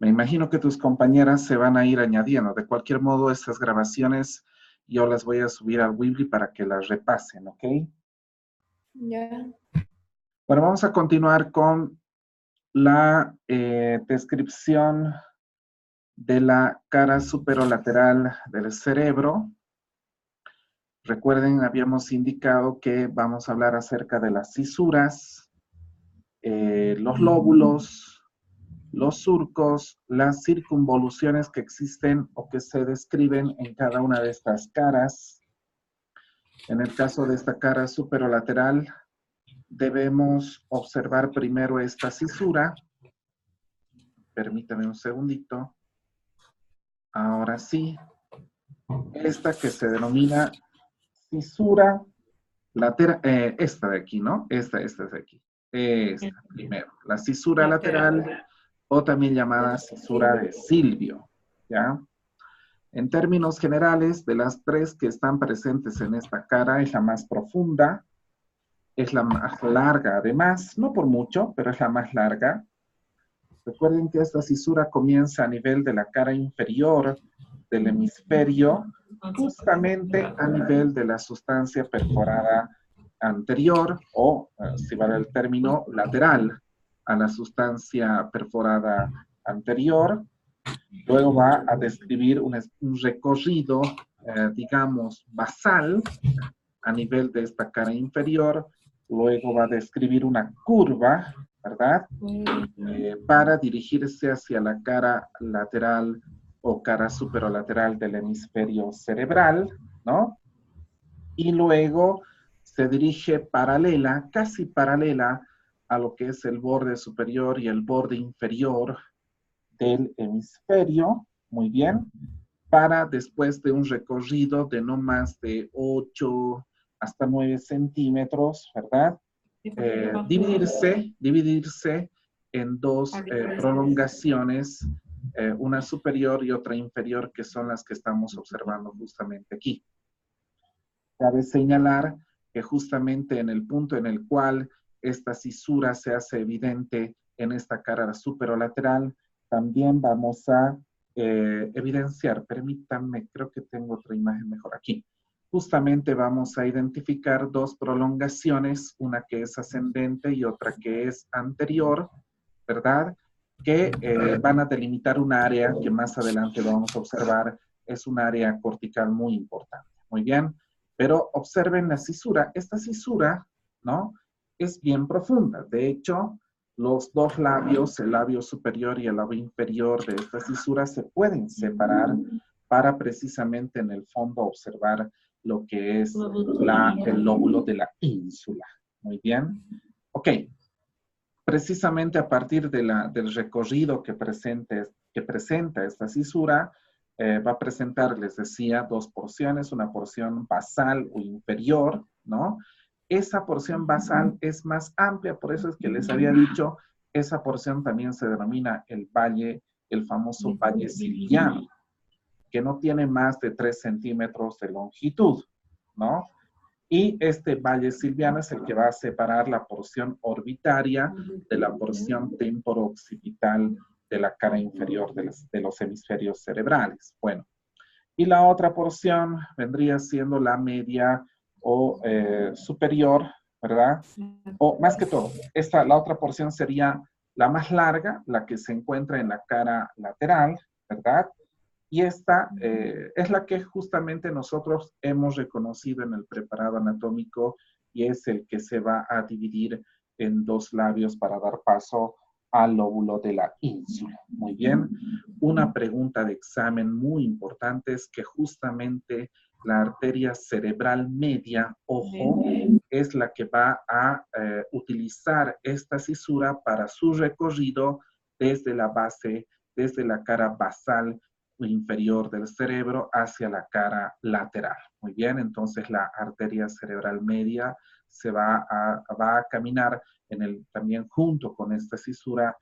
Me imagino que tus compañeras se van a ir añadiendo. De cualquier modo, estas grabaciones yo las voy a subir al Weebly para que las repasen, ¿ok? Ya. Bueno, vamos a continuar con la descripción de la cara superolateral del cerebro. Recuerden, habíamos indicado que vamos a hablar acerca de las cisuras, los lóbulos, los surcos, las circunvoluciones que existen o que se describen en cada una de estas caras. En el caso de esta cara superolateral, debemos observar primero esta cisura. Permítame un segundito. Ahora sí. Esta que se denomina fisura lateral, esta de aquí, ¿no? Esta de aquí. Esta, primero. La fisura lateral, o también llamada fisura de Silvio, ¿ya? En términos generales, de las tres que están presentes en esta cara, es la más profunda, es la más larga, además, no por mucho, pero es la más larga. Recuerden que esta fisura comienza a nivel de la cara inferior del hemisferio, justamente a nivel de la sustancia perforada anterior, o, si vale el término, lateral a la sustancia perforada anterior. Luego va a describir un recorrido, digamos, basal a nivel de esta cara inferior. Luego va a describir una curva, ¿verdad? Para dirigirse hacia la cara lateral o cara superolateral del hemisferio cerebral, ¿no? Y luego se dirige paralela, casi paralela a lo que es el borde superior y el borde inferior del hemisferio, muy bien, para después de un recorrido de no más de 8 hasta 9 centímetros, ¿verdad? Dividirse en dos prolongaciones, una superior y otra inferior, que son las que estamos observando justamente aquí. Cabe señalar que justamente en el punto en el cual esta cisura se hace evidente en esta cara superolateral, también vamos a evidenciar, permítanme, creo que tengo otra imagen mejor aquí. Justamente vamos a identificar dos prolongaciones, una que es ascendente y otra que es anterior, ¿verdad? Que van a delimitar un área que más adelante vamos a observar, es un área cortical muy importante. Muy bien, pero observen la cisura. Esta cisura, ¿no? Es bien profunda. De hecho, los dos labios, el labio superior y el labio inferior de esta cisura, se pueden separar para precisamente en el fondo observar lo que es el lóbulo de la ínsula. Muy bien. Ok. Precisamente a partir del recorrido que presenta esta cisura, va a presentar, les decía, dos porciones, una porción basal o inferior, ¿no? Esa porción basal es más amplia, por eso es que les había dicho, esa porción también se denomina el valle, el famoso valle silviano, que no tiene más de 3 centímetros de longitud, ¿no? Y este valle silviano es el que va a separar la porción orbitaria de la porción temporo-occipital de la cara inferior de los hemisferios cerebrales. Bueno, y la otra porción vendría siendo la media o superior, ¿verdad? O más que todo, la otra porción sería la más larga, la que se encuentra en la cara lateral, ¿verdad? Y esta es la que justamente nosotros hemos reconocido en el preparado anatómico y es el que se va a dividir en dos labios para dar paso al lóbulo de la ínsula. Muy bien. Una pregunta de examen muy importante es que justamente la arteria cerebral media, ojo, es la que va a utilizar esta cisura para su recorrido desde la base, desde la cara basal inferior del cerebro hacia la cara lateral. Muy bien, entonces la arteria cerebral media se va a caminar también junto con esta cisura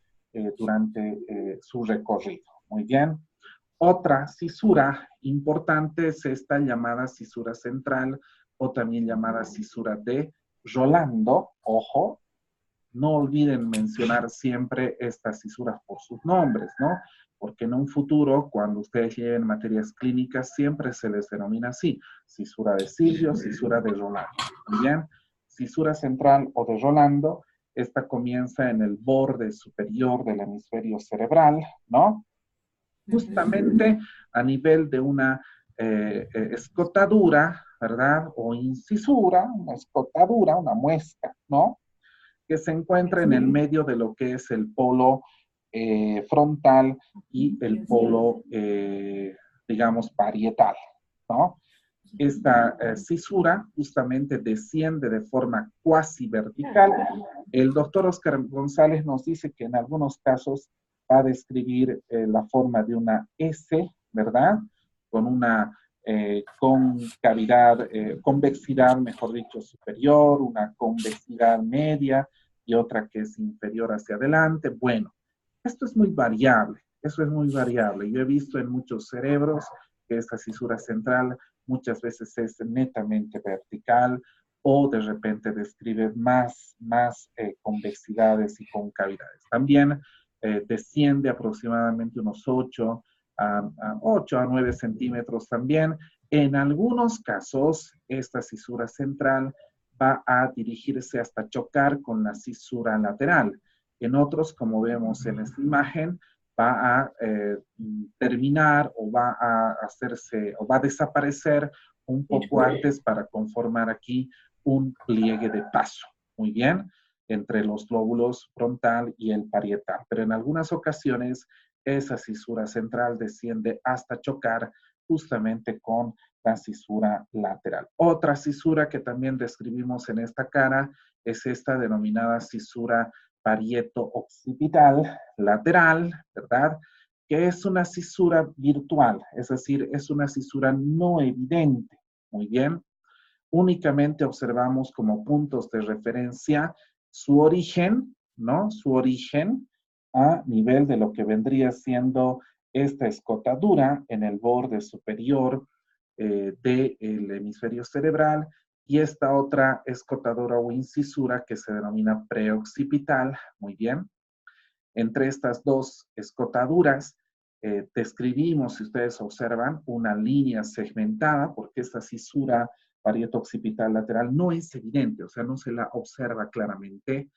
durante su recorrido. Muy bien. Otra cisura importante es esta llamada cisura central o también llamada cisura de Rolando, ojo, no olviden mencionar siempre estas cisuras por sus nombres, ¿no? Porque en un futuro, cuando ustedes lleven materias clínicas, siempre se les denomina así: cisura de Silvio, cisura de Rolando. Muy bien, cisura central o de Rolando, esta comienza en el borde superior del hemisferio cerebral, ¿no? Justamente a nivel de una escotadura, ¿verdad? O incisura, una escotadura, una muesca, ¿no? Que se encuentra en el medio de lo que es el polo frontal y el polo, digamos, parietal, ¿no? Esta cisura justamente desciende de forma cuasi vertical. El doctor Oscar González nos dice que en algunos casos va a describir la forma de una S, ¿verdad? Con una concavidad, convexidad, mejor dicho, superior, una convexidad media y otra que es inferior hacia adelante. Bueno, esto es muy variable, eso es muy variable. Yo he visto en muchos cerebros que esta cisura central muchas veces es netamente vertical o de repente describe más convexidades y concavidades. También desciende aproximadamente unos 8 a 9 centímetros también. En algunos casos, esta cisura central va a dirigirse hasta chocar con la cisura lateral. En otros, como vemos en esta imagen, va a terminar o va a hacerse o va a desaparecer un poco antes para conformar aquí un pliegue de paso. Muy bien, entre los lóbulos frontal y el parietal. Pero en algunas ocasiones esa cisura central desciende hasta chocar justamente con la cisura lateral. Otra cisura que también describimos en esta cara es esta denominada cisura parieto-occipital lateral, ¿verdad? Que es una cisura virtual, es decir, es una cisura no evidente. Muy bien. Únicamente observamos como puntos de referencia su origen, ¿no? Su origen a nivel de lo que vendría siendo esta escotadura en el borde superior del hemisferio cerebral y esta otra escotadura o incisura que se denomina preoccipital. Muy bien. Entre estas dos escotaduras describimos, si ustedes observan, una línea segmentada porque esta cisura parieto-occipital lateral no es evidente, o sea, no se la observa claramente,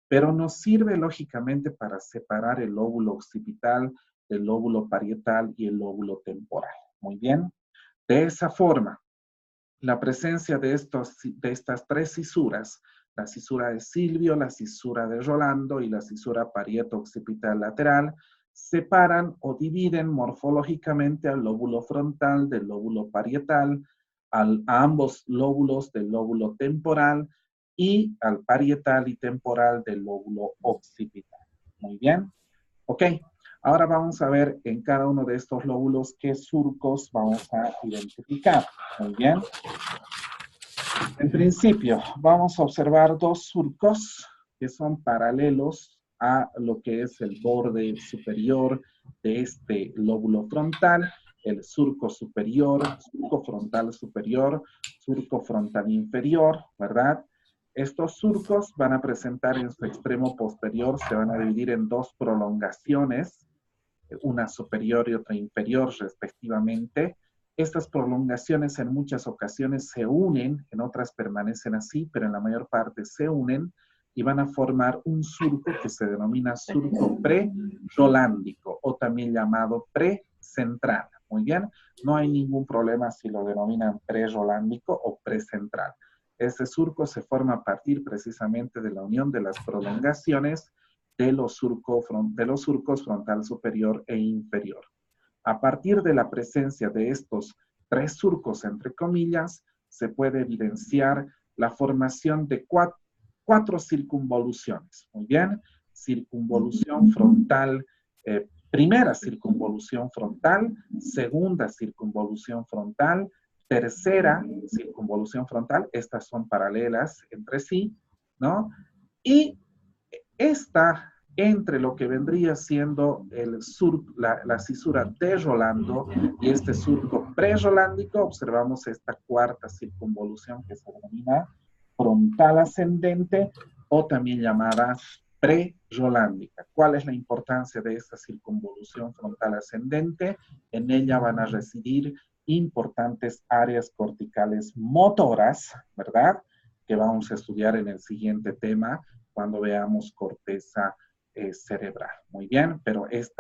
pero nos sirve lógicamente para separar el lóbulo occipital del lóbulo parietal y el lóbulo temporal. Muy bien. De esa forma, la presencia de estas tres cisuras, la cisura de Silvio, la cisura de Rolando y la cisura parieto-occipital lateral, separan o dividen morfológicamente al lóbulo frontal del lóbulo parietal, a ambos lóbulos del lóbulo temporal y al parietal y temporal del lóbulo occipital. Muy bien. Ok. Ahora vamos a ver en cada uno de estos lóbulos qué surcos vamos a identificar. Muy bien. En principio, vamos a observar dos surcos que son paralelos a lo que es el borde superior de este lóbulo frontal, el surco superior, surco frontal superior, surco frontal inferior, ¿verdad? Estos surcos van a presentar en su extremo posterior, se van a dividir en dos prolongaciones, una superior y otra inferior respectivamente. Estas prolongaciones en muchas ocasiones se unen, en otras permanecen así, pero en la mayor parte se unen y van a formar un surco que se denomina surco pre-rolándico o también llamado precentral. Muy bien, no hay ningún problema si lo denominan pre-rolándico o precentral. Este surco se forma a partir precisamente de la unión de las prolongaciones de los surcos frontal superior e inferior. A partir de la presencia de estos tres surcos, entre comillas, se puede evidenciar la formación de cuatro circunvoluciones. Muy bien, circunvolución frontal, primera circunvolución frontal, segunda circunvolución frontal, tercera circunvolución frontal, estas son paralelas entre sí, ¿no? Y esta, entre lo que vendría siendo la cisura de Rolando y este surco pre-rolándico, observamos esta cuarta circunvolución que se denomina frontal ascendente o también llamada pre-rolándica. ¿Cuál es la importancia de esta circunvolución frontal ascendente? En ella van a residir importantes áreas corticales motoras, ¿verdad? Que vamos a estudiar en el siguiente tema cuando veamos corteza cerebral. Muy bien, pero es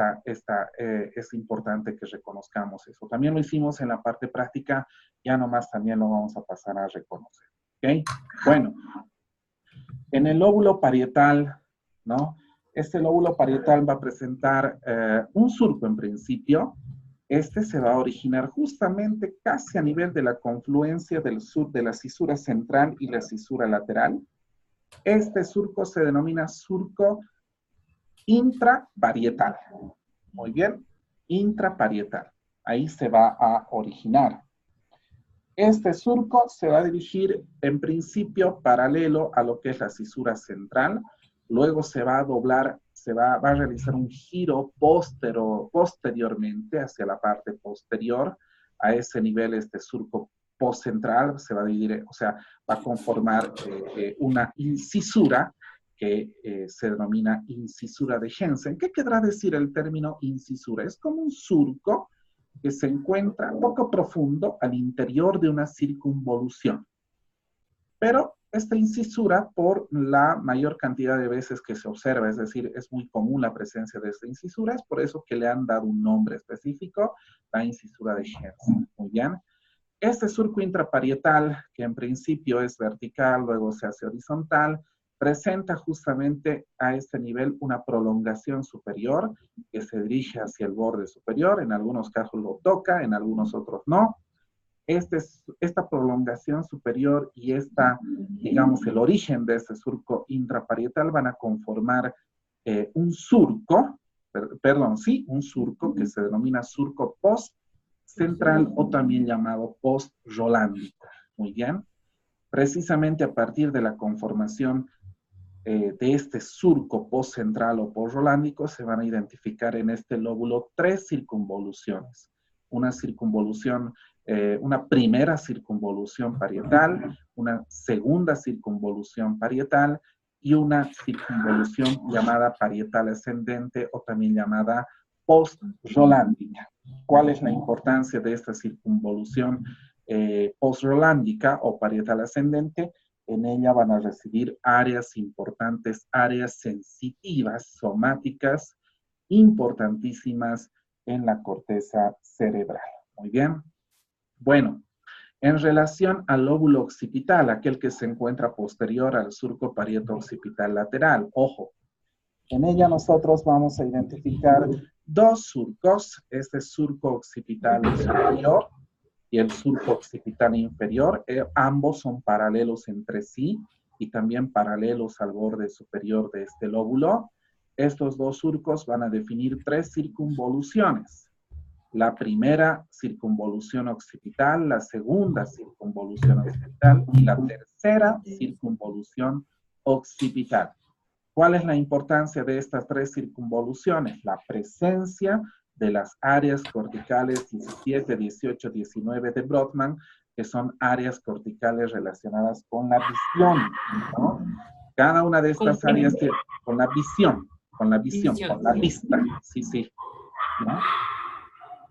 importante que reconozcamos eso. También lo hicimos en la parte práctica, ya nomás también lo vamos a pasar a reconocer. ¿Ok? Bueno, en el lóbulo parietal, ¿no? Este lóbulo parietal va a presentar un surco en principio. Este se va a originar justamente casi a nivel de la confluencia del sur de la cisura central y la cisura lateral. Este surco se denomina surco intraparietal. Muy bien, intraparietal. Ahí se va a originar. Este surco se va a dirigir en principio paralelo a lo que es la cisura central, luego se va a doblar, va a realizar un giro posteriormente hacia la parte posterior. A ese nivel este surco postcentral se va a dividir, o sea, va a conformar una incisura que se denomina incisura de Jensen. ¿Qué querrá decir el término incisura? Es como un surco que se encuentra poco profundo al interior de una circunvolución. Pero esta incisura, por la mayor cantidad de veces que se observa, es decir, es muy común la presencia de esta incisura, es por eso que le han dado un nombre específico, la incisura de Jensen. Muy bien. Este surco intraparietal, que en principio es vertical, luego se hace horizontal, presenta justamente a este nivel una prolongación superior que se dirige hacia el borde superior. En algunos casos lo toca, en algunos otros no. Esta prolongación superior y digamos, el origen de este surco intraparietal van a conformar un surco, un surco que se denomina surco postcentral o también llamado post-rolándico. Muy bien. Precisamente a partir de la conformación de este surco postcentral o postrolándico se van a identificar en este lóbulo 3 circunvoluciones. Una circunvolución, una primera circunvolución parietal, una segunda circunvolución parietal y una circunvolución llamada parietal ascendente o también llamada postrolándica. ¿Cuál es la importancia de esta circunvolución postrolándica o parietal ascendente? En ella van a residir áreas importantes, áreas sensitivas, somáticas, importantísimas en la corteza cerebral. Muy bien. Bueno, en relación al lóbulo occipital, aquel que se encuentra posterior al surco parieto-occipital lateral, ojo, en ella nosotros vamos a identificar dos surcos, este surco occipital superior y el surco occipital inferior, ambos son paralelos entre sí y también paralelos al borde superior de este lóbulo. Estos dos surcos van a definir 3 circunvoluciones. La primera circunvolución occipital, la segunda circunvolución occipital y la tercera circunvolución occipital. ¿Cuál es la importancia de estas 3 circunvoluciones? La presencia de las áreas corticales 17, 18, 19 de Brodmann, que son áreas corticales relacionadas con la visión, ¿no? Cada una de estas áreas con la visión, con la vista, sí, ¿no?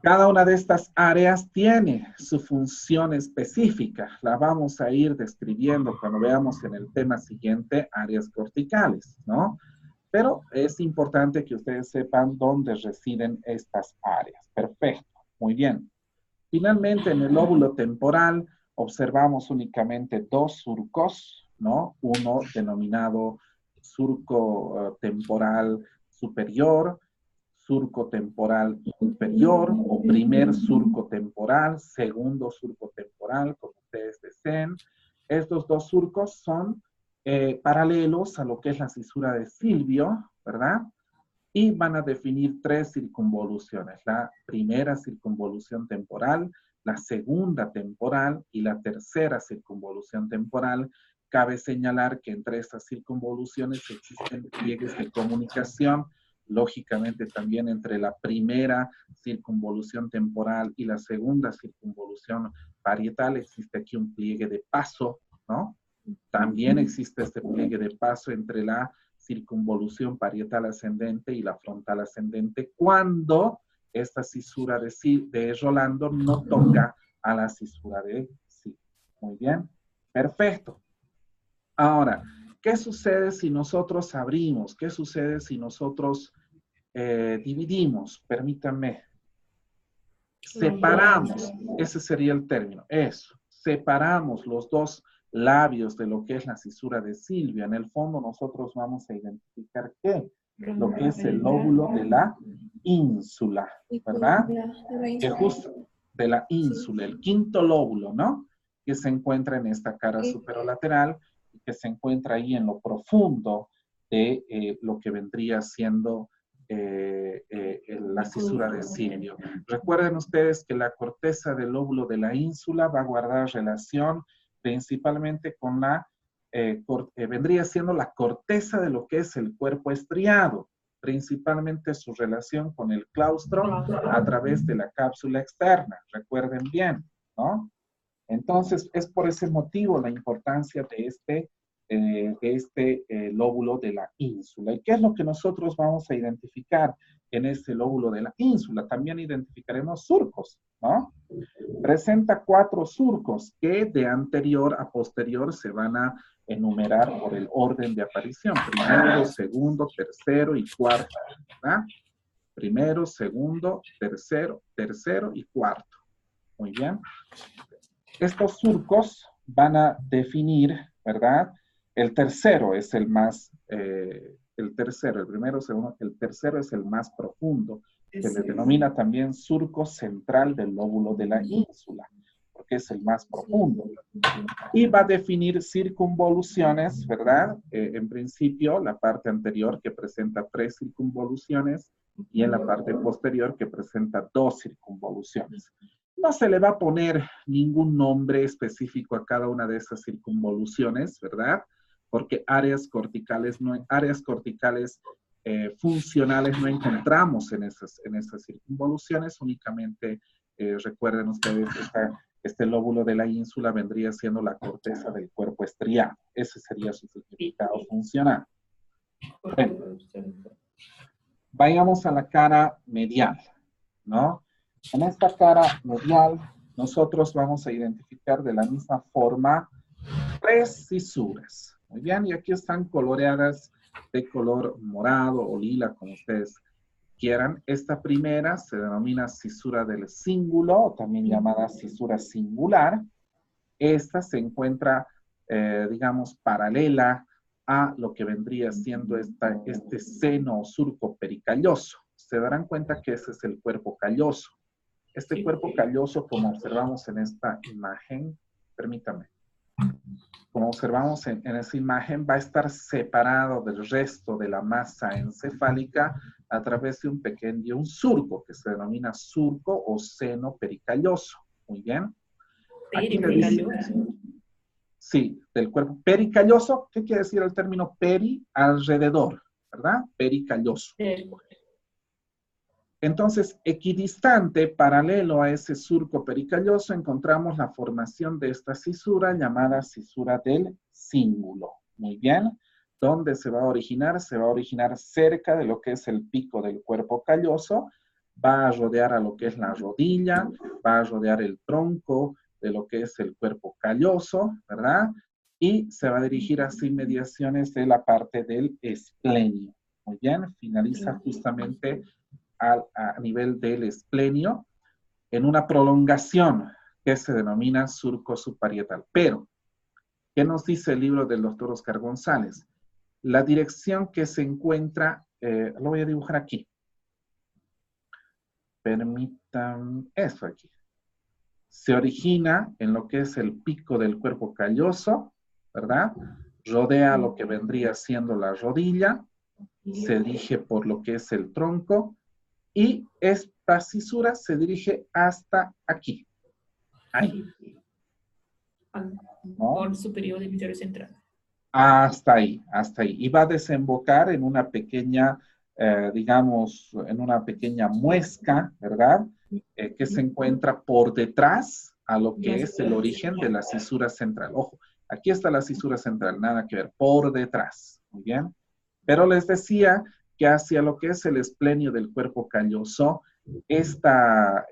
Cada una de estas áreas tiene su función específica. La vamos a ir describiendo cuando veamos en el tema siguiente áreas corticales, ¿no? Pero es importante que ustedes sepan dónde residen estas áreas. Perfecto, muy bien. Finalmente, en el lóbulo temporal observamos únicamente 2 surcos, ¿no? Uno denominado surco temporal superior, surco temporal inferior o primer surco temporal, segundo surco temporal, como ustedes deseen. Estos 2 surcos son paralelos a lo que es la cisura de Silvio, ¿verdad? Y van a definir 3 circunvoluciones. La primera circunvolución temporal, la segunda temporal y la tercera circunvolución temporal. Cabe señalar que entre estas circunvoluciones existen pliegues de comunicación, lógicamente también entre la primera circunvolución temporal y la segunda circunvolución parietal existe aquí un pliegue de paso, ¿no? También existe este pliegue de paso entre la circunvolución parietal ascendente y la frontal ascendente cuando esta cisura de Rolando no toca a la cisura de sí. Muy bien, perfecto. Ahora, ¿qué sucede si nosotros abrimos? ¿Qué sucede si nosotros dividimos? Permítanme. Separamos, ese sería el término, eso. Separamos los dos labios de lo que es la cisura de Silvia. En el fondo nosotros vamos a identificar ¿qué? Lo que es el lóbulo de la ínsula, ¿verdad? Que justo de la ínsula, el quinto lóbulo, ¿no? Que se encuentra en esta cara superolateral y que se encuentra ahí en lo profundo de lo que vendría siendo la cisura de Silvio. Recuerden ustedes que la corteza del lóbulo de la ínsula va a guardar relación principalmente con vendría siendo la corteza de lo que es el cuerpo estriado, principalmente su relación con el claustro a través de la cápsula externa, recuerden bien, ¿no? Entonces, es por ese motivo la importancia de este lóbulo de la ínsula. ¿Y qué es lo que nosotros vamos a identificar en este lóbulo de la ínsula? También identificaremos surcos, ¿no? Presenta 4 surcos que de anterior a posterior se van a enumerar por el orden de aparición. Primero, segundo, tercero y cuarto, ¿verdad? Primero, segundo, tercero y cuarto. Muy bien. Estos surcos van a definir, ¿verdad? El tercero es el más, el primero, segundo, el tercero es el más profundo. Se le denomina también surco central del lóbulo de la ínsula, porque es el más profundo. Y va a definir circunvoluciones, ¿verdad? En principio, la parte anterior que presenta 3 circunvoluciones y en la parte posterior que presenta 2 circunvoluciones. No se le va a poner ningún nombre específico a cada una de esas circunvoluciones, ¿verdad? Porque áreas corticales funcionales no encontramos en esas circunvoluciones, únicamente recuerden ustedes, este lóbulo de la ínsula vendría siendo la corteza del cuerpo estriado. Ese sería su significado funcional. Bueno, vayamos a la cara medial, ¿no? En esta cara medial, nosotros vamos a identificar de la misma forma 3 cisuras. Muy bien, y aquí están coloreadas de color morado o lila, como ustedes quieran. Esta primera se denomina cisura del cíngulo, también llamada cisura singular. Esta se encuentra, digamos, paralela a lo que vendría siendo este seno o surco pericalloso. Se darán cuenta que ese es el cuerpo calloso. Este cuerpo calloso, como observamos en esta imagen, permítame, como observamos en esa imagen, va a estar separado del resto de la masa encefálica a través de un surco, que se denomina surco o seno pericalloso. Muy bien. Aquí le dice, sí, del cuerpo pericalloso. ¿Qué quiere decir el término peri? Alrededor, ¿verdad? Pericalloso. Entonces, equidistante, paralelo a ese surco pericalloso, encontramos la formación de esta cisura llamada cisura del cíngulo. Muy bien. ¿Dónde se va a originar? Se va a originar cerca de lo que es el pico del cuerpo calloso. Va a rodear a lo que es la rodilla, va a rodear el tronco de lo que es el cuerpo calloso, ¿verdad? Y se va a dirigir hacia inmediaciones de la parte del esplenio. Muy bien. Finaliza justamente a nivel del esplenio en una prolongación que se denomina surco subparietal. Pero, ¿qué nos dice el libro del doctor Oscar González? La dirección que se encuentra, lo voy a dibujar aquí. Permitan, eso aquí. Se origina en lo que es el pico del cuerpo calloso, ¿verdad? Rodea lo que vendría siendo la rodilla, se dirige por lo que es el tronco, y esta cisura se dirige hasta aquí. Ahí. ¿No? Por superior del misterio central. Hasta ahí, hasta ahí. Y va a desembocar en una pequeña, digamos, en una pequeña muesca, ¿verdad? Que se encuentra por detrás a lo que es el origen de la cisura central. Ojo, Aquí está la cisura central, nada que ver, por detrás. Muy bien. Pero les decía que hacia lo que es el esplenio del cuerpo calloso, esta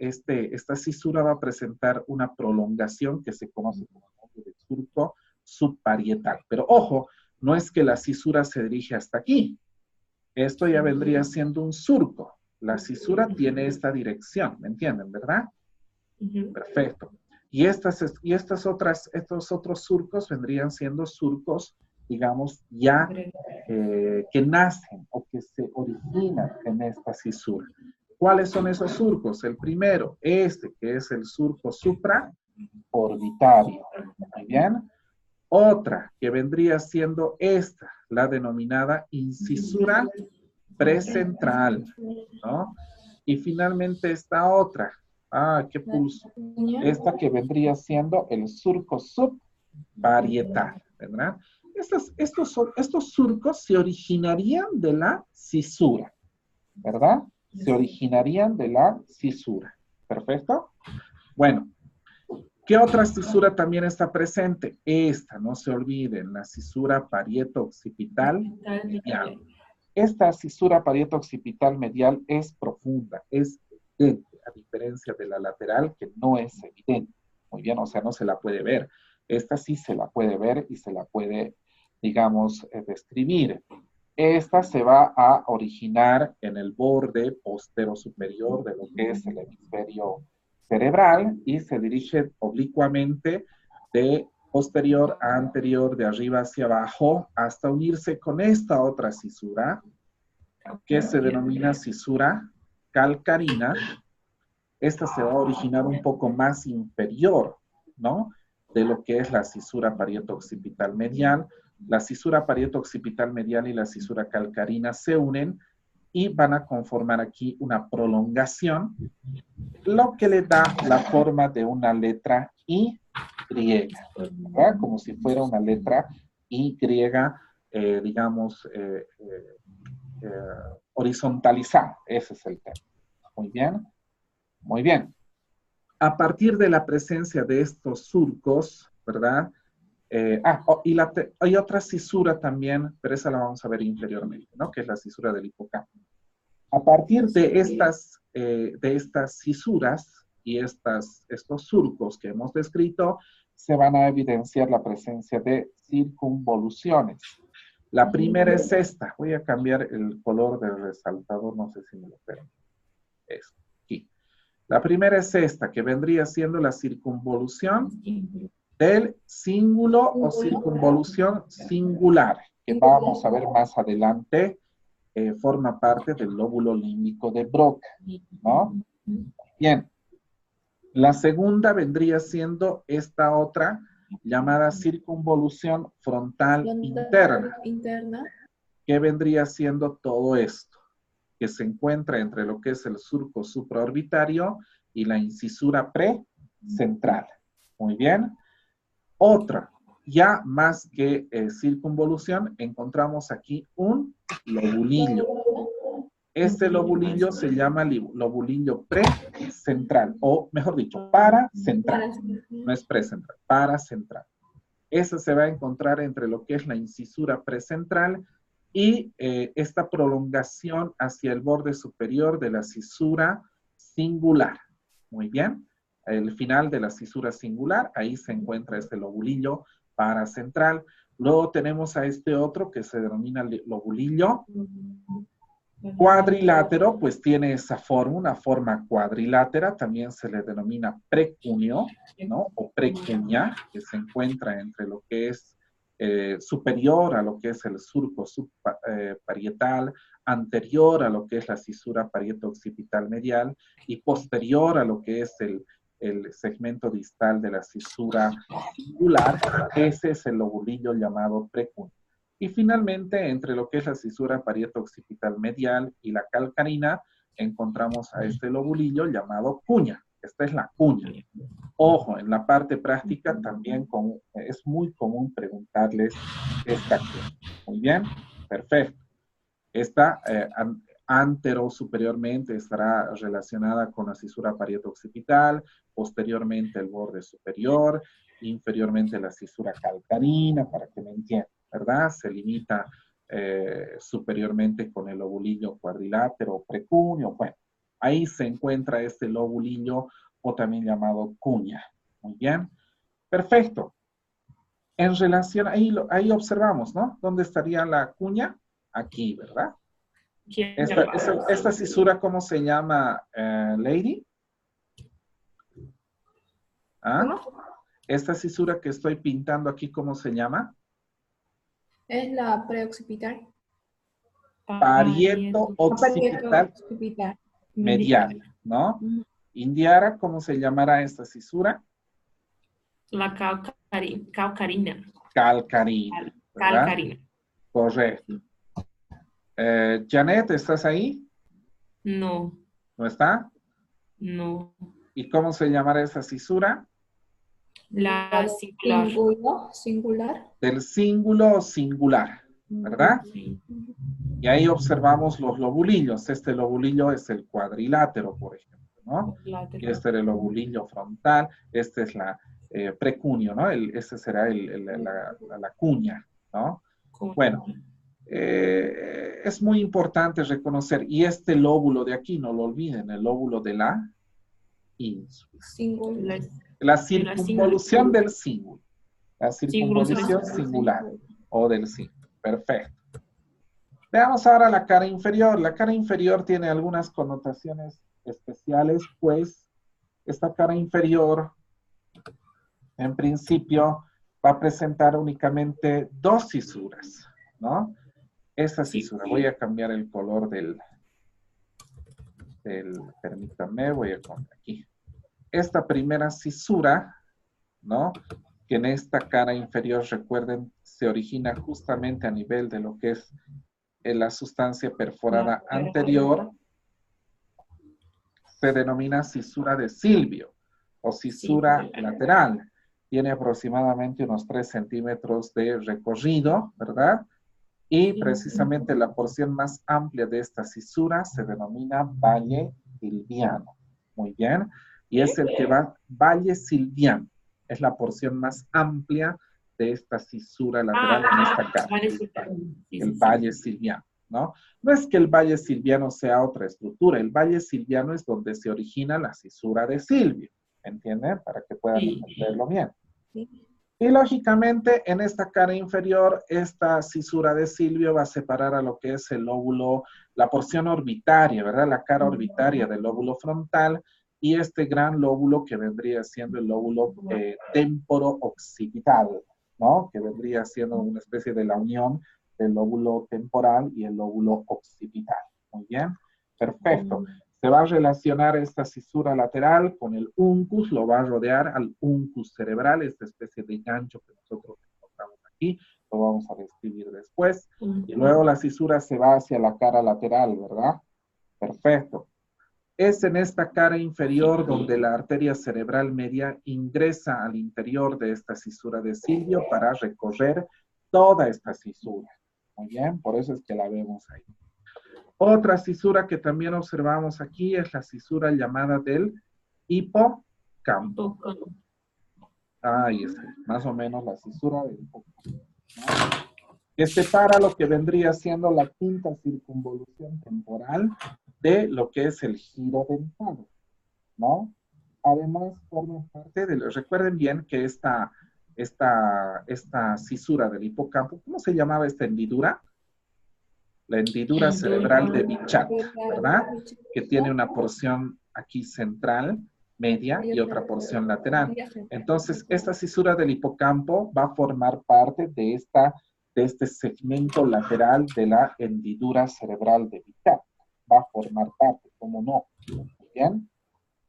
cisura va a presentar una prolongación que se conoce como el nombre de surco subparietal. Pero ojo, no es que la cisura se dirige hasta aquí. Esto ya vendría siendo un surco. La cisura tiene esta dirección, ¿me entienden, verdad? Perfecto. Y estos otros surcos vendrían siendo surcos, digamos, ya que nacen o que se originan en esta cisura. ¿Cuáles son esos surcos? El primero, que es el surco supraorbitario. Muy bien. Otra, que vendría siendo esta, la denominada incisura precentral, ¿no? Y finalmente esta otra, qué pulso, esta que vendría siendo el surco subparietal, ¿verdad? Estos surcos se originarían de la cisura, ¿verdad? Se originarían de la cisura. ¿Perfecto? Bueno, ¿qué otra cisura también está presente? Esta, no se olviden, la cisura parieto-occipital medial. Esta cisura parieto-occipital medial es profunda, es evidente, a diferencia de la lateral, que no es evidente. Muy bien, o sea, no se la puede ver. Esta sí se la puede ver y se la puede, digamos, describir. Esta se va a originar en el borde postero superior de lo que es el hemisferio cerebral y se dirige oblicuamente de posterior a anterior, de arriba hacia abajo, hasta unirse con esta otra cisura, que se denomina cisura calcarina. Esta se va a originar un poco más inferior, ¿no? De lo que es la cisura parieto-occipital medial. La cisura parieto-occipital medial y la cisura calcarina se unen y van a conformar aquí una prolongación, lo que le da la forma de una letra Y, ¿verdad? Como si fuera una letra Y, digamos, horizontalizada. Ese es el tema. Muy bien. Muy bien. A partir de la presencia de estos surcos, ¿verdad? Hay otra cisura también, pero esa la vamos a ver inferiormente, ¿no? Que es la cisura del hipocampo. A partir de estas cisuras y estos surcos que hemos descrito, se van a evidenciar la presencia de circunvoluciones. La primera es esta. Voy a cambiar el color del resaltador, no sé si me lo permite. Esto, aquí. La primera es esta, que vendría siendo la circunvolución del cíngulo o circunvolución singular, que vamos a ver más adelante, forma parte del lóbulo límbico de Broca, ¿no? Bien. La segunda vendría siendo esta otra, llamada circunvolución frontal interna, que vendría siendo todo esto, que se encuentra entre lo que es el surco supraorbitario y la incisura precentral. Muy bien. Otra, ya más que circunvolución, encontramos aquí un lobulillo. Este lobulillo se llama lobulillo precentral, o mejor dicho, paracentral. No es precentral, paracentral. Ese se va a encontrar entre lo que es la incisura precentral y esta prolongación hacia el borde superior de la cisura singular. Muy bien. El final de la cisura singular, ahí se encuentra este lobulillo paracentral. Luego tenemos a este otro que se denomina lobulillo cuadrilátero, pues tiene esa forma, una forma cuadrilátera, también se le denomina precunio, ¿no? O precunia, que se encuentra entre lo que es superior a lo que es el surco subparietal, anterior a lo que es la cisura parieto-occipital medial y posterior a lo que es el segmento distal de la cisura singular. Ese es el lobulillo llamado precunio. Y finalmente, entre lo que es la cisura parieto-occipital medial y la calcarina, encontramos a este lobulillo llamado cuña. Esta es la cuña. Ojo, en la parte práctica también es muy común preguntarles esta cuña. Muy bien, perfecto. Esta Antero superiormente estará relacionada con la cisura parieto-occipital, posteriormente el borde superior, inferiormente la cisura calcarina, para que me entiendan, ¿verdad? Se limita superiormente con el lobulillo cuadrilátero o precúneo. Bueno, ahí se encuentra este lobulillo o también llamado cuña. Muy bien. Perfecto. En relación, ahí observamos, ¿no? ¿Dónde estaría la cuña? Aquí, ¿verdad? Esta cisura, ¿cómo se llama, Lady? ¿Ah? ¿Cómo? Esta cisura que estoy pintando aquí, ¿cómo se llama? Es la preoccipital. Parieto occipital Occipital. medial, ¿no? Indiara, ¿cómo se llamará esta cisura? La calcarina. Calcarina, ¿verdad? Calcarina. Correcto. Janet, ¿estás ahí? No, ¿No está? no. ¿Y cómo se llamará esa cisura? La singular. Singular. Del cíngulo singular, ¿verdad? Sí. Y ahí observamos los lobulillos. Este lobulillo es el cuadrilátero, por ejemplo, ¿no? Y este era el lobulillo frontal. Este es la precunio, ¿no? Este será la cuña, ¿no? Bueno, es muy importante reconocer. Y este lóbulo de aquí, no lo olviden, el lóbulo de la ínsula. La circunvolución del cíngulo. La circunvolución singular o del cíngulo. Perfecto. Veamos ahora la cara inferior. La cara inferior tiene algunas connotaciones especiales, pues esta cara inferior, en principio, va a presentar únicamente dos cisuras, ¿no? Esa cisura. Voy a cambiar el color permítanme, voy a poner aquí. Esta primera cisura, ¿no? Que en esta cara inferior, recuerden, se origina justamente a nivel de lo que es la sustancia perforada anterior, se denomina cisura de Silvio o cisura lateral. Tiene aproximadamente unos 3 centímetros de recorrido, ¿verdad? Y precisamente la porción más amplia de esta cisura se denomina valle silviano. Muy bien. Y es el que va, valle silviano. Es la porción más amplia de esta cisura lateral en esta cara. El valle silviano, ¿no? No es que el valle silviano sea otra estructura. El valle silviano es donde se origina la cisura de Silvio. ¿Entienden? Para que puedan entenderlo bien. Y lógicamente en esta cara inferior, esta cisura de Silvio va a separar a lo que es el lóbulo, la porción orbitaria, ¿verdad? La cara orbitaria del lóbulo frontal y este gran lóbulo que vendría siendo el lóbulo temporo-occipital, ¿no? Que vendría siendo una especie de la unión del lóbulo temporal y el lóbulo occipital. Muy bien, perfecto. Se va a relacionar esta cisura lateral con el uncus, lo va a rodear al uncus cerebral, esta especie de gancho que nosotros encontramos aquí, lo vamos a describir después. Y luego la cisura se va hacia la cara lateral, ¿verdad? Perfecto. Es en esta cara inferior donde la arteria cerebral media ingresa al interior de esta cisura de Silvio para recorrer toda esta cisura. Muy bien, por eso es que la vemos ahí. Otra cisura que también observamos aquí es la cisura llamada del hipocampo. Ahí está, más o menos la cisura del hipocampo, ¿no? Que separa lo que vendría siendo la quinta circunvolución temporal de lo que es el giro dental, ¿no? Además, forma parte de recuerden bien que esta cisura del hipocampo, ¿cómo se llamaba esta hendidura? La hendidura cerebral de Bichat, ¿verdad? Que tiene una porción aquí central, media, y otra porción lateral. Entonces, esta cisura del hipocampo va a formar parte de este segmento lateral de la hendidura cerebral de Bichat. Va a formar parte, ¿cómo no? ¿Bien?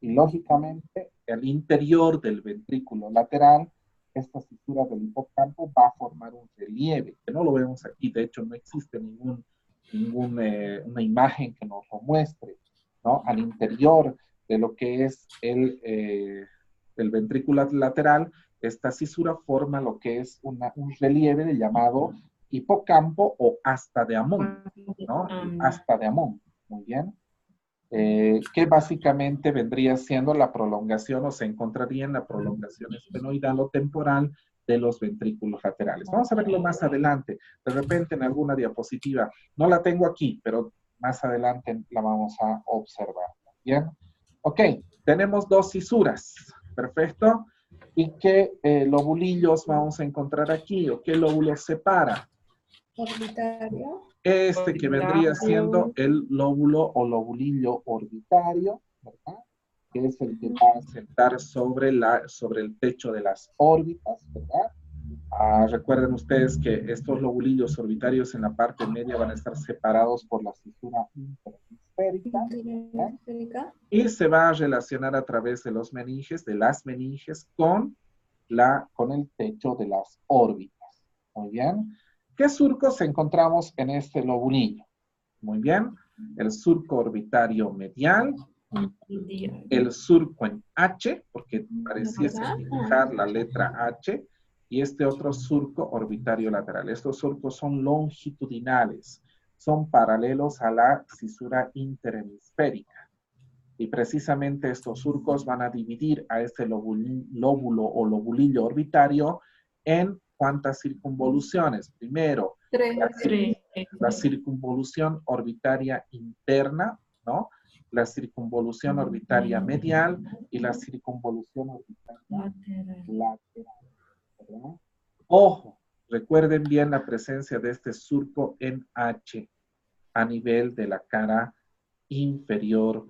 Y lógicamente, el interior del ventrículo lateral, esta cisura del hipocampo va a formar un relieve, que no lo vemos aquí, de hecho no existe una imagen que nos lo muestre, ¿no? Al interior de lo que es el ventrículo lateral, esta cisura forma lo que es un relieve llamado hipocampo o asta de Amón, ¿no? El asta de Amón. Muy bien. Que básicamente vendría siendo la prolongación o se encontraría en la prolongación esfenoidal o temporal de los ventrículos laterales. Vamos a verlo más adelante. De repente en alguna diapositiva, no la tengo aquí, pero más adelante la vamos a observar. Bien. Ok, tenemos dos cisuras. Perfecto. ¿Y qué lobulillos vamos a encontrar aquí? ¿O qué lóbulos separa? Orbitario. Este que vendría siendo el lóbulo o lobulillo orbitario, ¿verdad? Que es el que va a sentar sobre el techo de las órbitas, ¿verdad? Recuerden ustedes que estos lobulillos orbitarios en la parte media van a estar separados por la fisura interhemisférica, ¿verdad? Y se va a relacionar a través de los meninges, de las meninges, con el techo de las órbitas. Muy bien. ¿Qué surcos encontramos en este lobulillo? Muy bien. El surco orbitario medial, el surco en H, porque pareciese indicar la letra H, y este otro surco orbitario lateral. Estos surcos son longitudinales, son paralelos a la cisura interhemisférica. Y precisamente estos surcos van a dividir a este lóbulo o lobulillo orbitario en ¿cuántas circunvoluciones? Primero, la circunvolución orbitaria interna, ¿no? La circunvolución orbitaria medial y la circunvolución orbitaria lateral. ¿Verdad? Ojo, recuerden bien la presencia de este surco en H a nivel de la cara inferior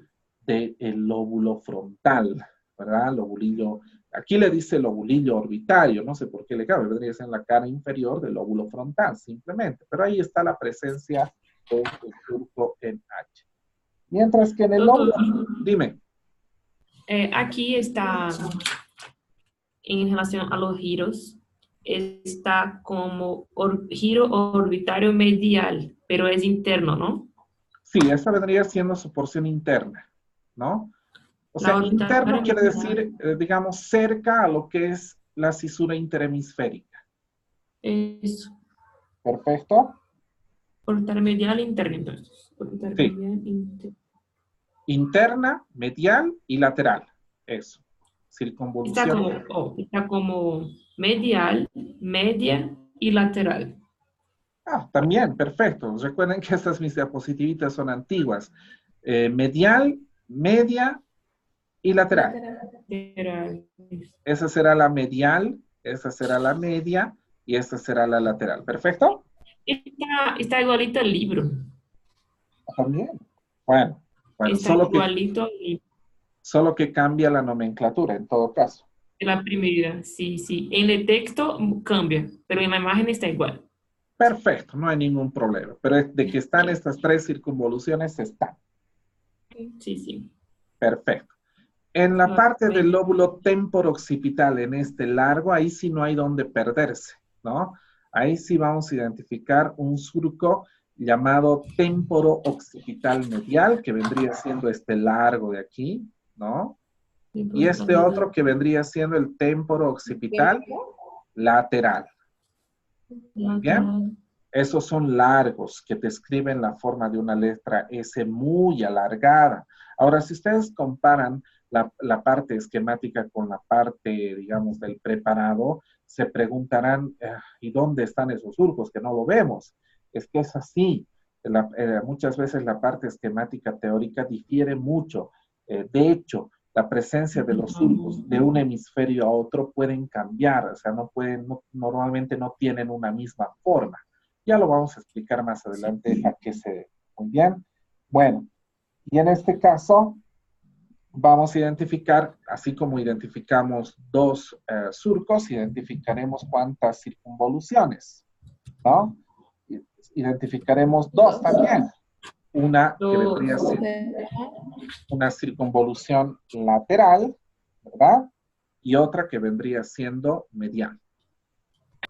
del lóbulo frontal, ¿verdad? Lobulillo, aquí le dice lobulillo orbitario, no sé por qué le cabe, vendría a ser en la cara inferior del lóbulo frontal, simplemente, pero ahí está la presencia de este surco en H. Mientras que en el lóbulo, dime. Aquí está, en relación a los giros, está como giro orbitario medial, pero es interno, ¿no? Sí, esta vendría siendo su porción interna, ¿no? O sea, interno quiere decir, digamos, cerca a lo que es la cisura interhemisférica. Eso. Perfecto. Orbitario medial interno, entonces. Sí. Interna, medial y lateral. Eso. Circunvolución. Está como medial, media y lateral. También, perfecto. Recuerden que estas mis diapositivitas son antiguas. Medial, media y lateral. Esa será la medial, esa será la media y esta será la lateral. ¿Perfecto? Está igualito al libro. También. Bueno, está igualito al libro. Solo que cambia la nomenclatura en todo caso. La primera, sí. En el texto cambia, pero en la imagen está igual. Perfecto, no hay ningún problema. Pero de que están estas tres circunvoluciones, están. Sí. Perfecto. En la parte del lóbulo temporo-occipital, en este largo, ahí sí no hay donde perderse, ¿no? Ahí sí vamos a identificar un surco llamado temporo-occipital medial, que vendría siendo este largo de aquí, ¿no? Y este otro que vendría siendo el temporo-occipital lateral. ¿Bien? Esos son largos, que describen la forma de una letra S muy alargada. Ahora, si ustedes comparan la parte esquemática con la parte, digamos, del preparado, se preguntarán, ¿y dónde están esos surcos? Que no lo vemos. Es que es así. Muchas veces la parte esquemática teórica difiere mucho. De hecho, la presencia de los surcos de un hemisferio a otro pueden cambiar, o sea, normalmente no tienen una misma forma. Ya lo vamos a explicar más adelante a qué se debe. Muy bien. Bueno, y en este caso vamos a identificar, así como identificamos dos surcos, identificaremos cuántas circunvoluciones, ¿no? Identificaremos dos también. Una que vendría a ser una circunvolución lateral, ¿verdad? Y otra que vendría siendo medial.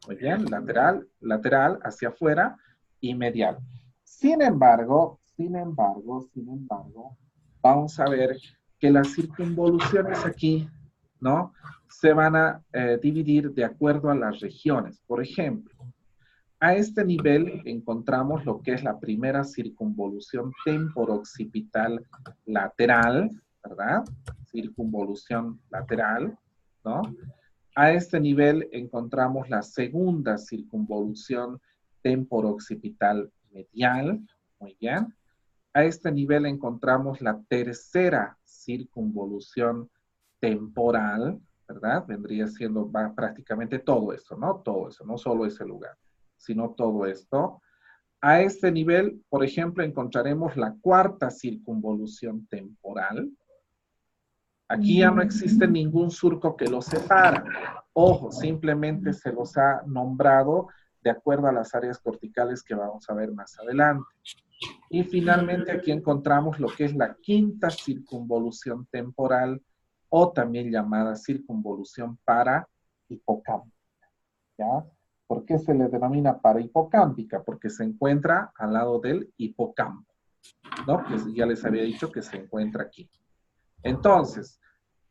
Muy bien, lateral hacia afuera y medial. Sin embargo, vamos a ver que las circunvoluciones aquí, ¿no? Se van a dividir de acuerdo a las regiones. Por ejemplo, A este nivel encontramos lo que es la primera circunvolución temporo-occipital lateral, ¿verdad? Circunvolución lateral, ¿no? A este nivel encontramos la segunda circunvolución temporo-occipital medial, muy bien. A este nivel encontramos la tercera circunvolución temporal, ¿verdad? Vendría siendo prácticamente todo esto, ¿no? Todo eso, no solo ese lugar, sino todo esto. A este nivel, por ejemplo, encontraremos la cuarta circunvolución temporal. Aquí ya no existe ningún surco que los separa. Ojo, simplemente se los ha nombrado de acuerdo a las áreas corticales que vamos a ver más adelante. Y finalmente aquí encontramos lo que es la quinta circunvolución temporal o también llamada circunvolución parahipocámpica. ¿Ya? ¿Por qué se le denomina parahipocámpica? Porque se encuentra al lado del hipocampo, ¿no? Que ya les había dicho que se encuentra aquí. Entonces,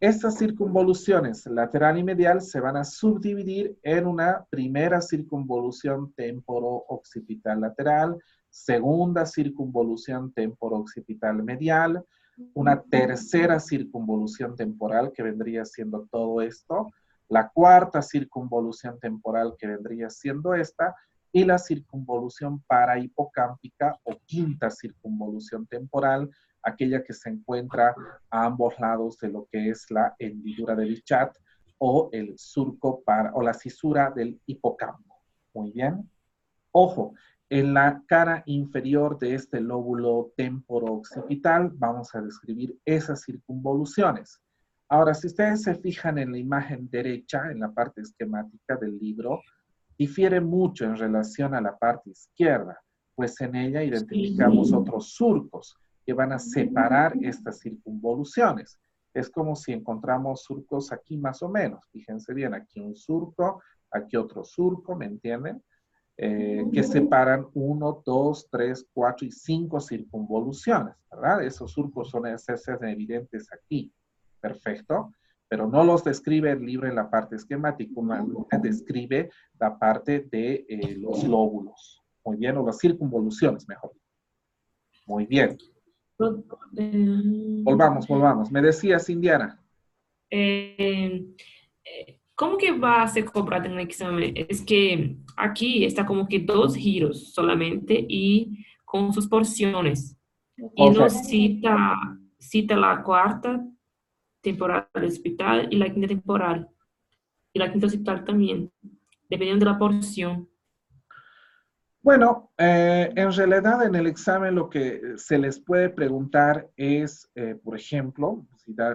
estas circunvoluciones lateral y medial se van a subdividir en una primera circunvolución temporo-occipital lateral, segunda circunvolución temporo-occipital medial, una tercera circunvolución temporal que vendría siendo todo esto, la cuarta circunvolución temporal que vendría siendo esta, y la circunvolución parahipocámpica o quinta circunvolución temporal, aquella que se encuentra a ambos lados de lo que es la hendidura de Bichat o el surco o la cisura del hipocampo. Muy bien. Ojo, en la cara inferior de este lóbulo temporo-occipital vamos a describir esas circunvoluciones. Ahora, si ustedes se fijan en la imagen derecha, en la parte esquemática del libro, difiere mucho en relación a la parte izquierda, pues en ella identificamos otros surcos que van a separar estas circunvoluciones. Es como si encontramos surcos aquí más o menos. Fíjense bien, aquí un surco, aquí otro surco, ¿me entienden? Que separan 1, 2, 3, 4 y 5 circunvoluciones, ¿verdad? Esos surcos son evidentes aquí. Perfecto. Pero no los describe el libro en la parte esquemática, describe la parte de los lóbulos. Muy bien, o las circunvoluciones, mejor. Muy bien. Volvamos. Me decías, Indiana. ¿Cómo que va a ser cobrado en el examen? Es que aquí está como que 2 giros solamente y con sus porciones. Y no cita la cuarta temporal del hospital y la quinta temporal. Y la quinta hospital también, dependiendo de la porción. Bueno, en realidad en el examen lo que se les puede preguntar es, por ejemplo,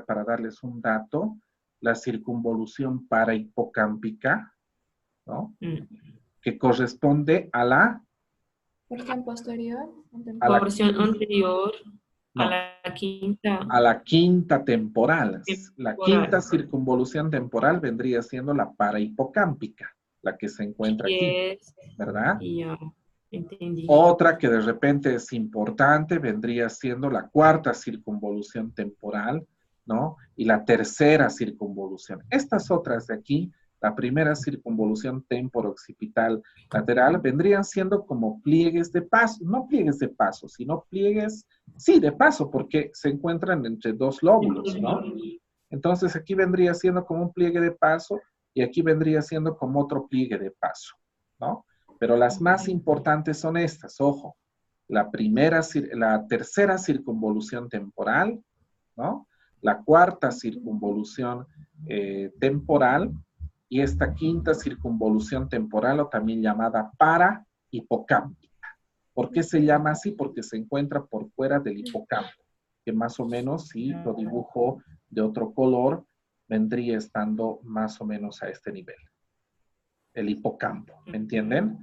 para darles un dato, la circunvolución parahipocámpica, ¿no? Que corresponde a la... Porción posterior. A la porción anterior no, a la quinta. A la quinta temporal. La quinta circunvolución temporal vendría siendo la parahipocámpica, la que se encuentra aquí, ¿verdad? Ya, entendí. Otra que de repente es importante vendría siendo la cuarta circunvolución temporal, ¿no? Y la tercera circunvolución. Estas otras de aquí, la primera circunvolución temporo-occipital lateral, vendrían siendo como pliegues de paso, no pliegues de paso, sino pliegues, sí, de paso, porque se encuentran entre dos lóbulos, ¿no? Entonces aquí vendría siendo como un pliegue de paso y aquí vendría siendo como otro pliegue de paso, ¿no? Pero las más importantes son estas, ojo, la tercera circunvolución temporal, ¿no? La cuarta circunvolución temporal y esta quinta circunvolución temporal o también llamada parahipocámpica. ¿Por qué se llama así? Porque se encuentra por fuera del hipocampo, que más o menos, si lo dibujo de otro color, vendría estando más o menos a este nivel. El hipocampo, ¿me entienden?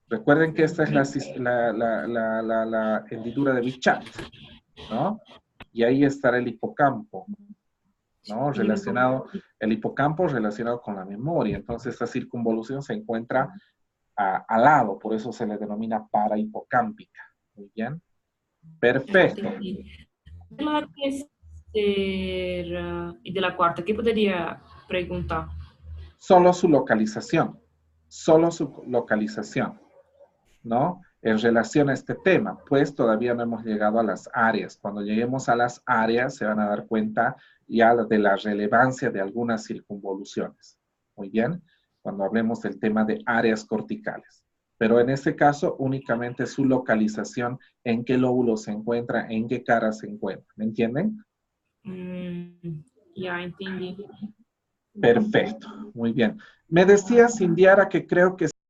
Recuerden que esta es la hendidura de Bichat, ¿no? Y ahí estará el hipocampo, ¿no? Relacionado, el hipocampo relacionado con la memoria. Entonces, esta circunvolución se encuentra al lado, por eso se le denomina parahipocámpica. Muy bien. Perfecto. De la tercera y de la cuarta, ¿qué podría preguntar? Solo su localización. Solo su localización. ¿no? En relación a este tema, pues todavía no hemos llegado a las áreas. Cuando lleguemos a las áreas se van a dar cuenta ya de la relevancia de algunas circunvoluciones. Muy bien, cuando hablemos del tema de áreas corticales. Pero en este caso, únicamente su localización, en qué lóbulo se encuentra, en qué cara se encuentra. ¿Me entienden? Ya entendí. Perfecto, muy bien. Me decías, Indiara, que creo que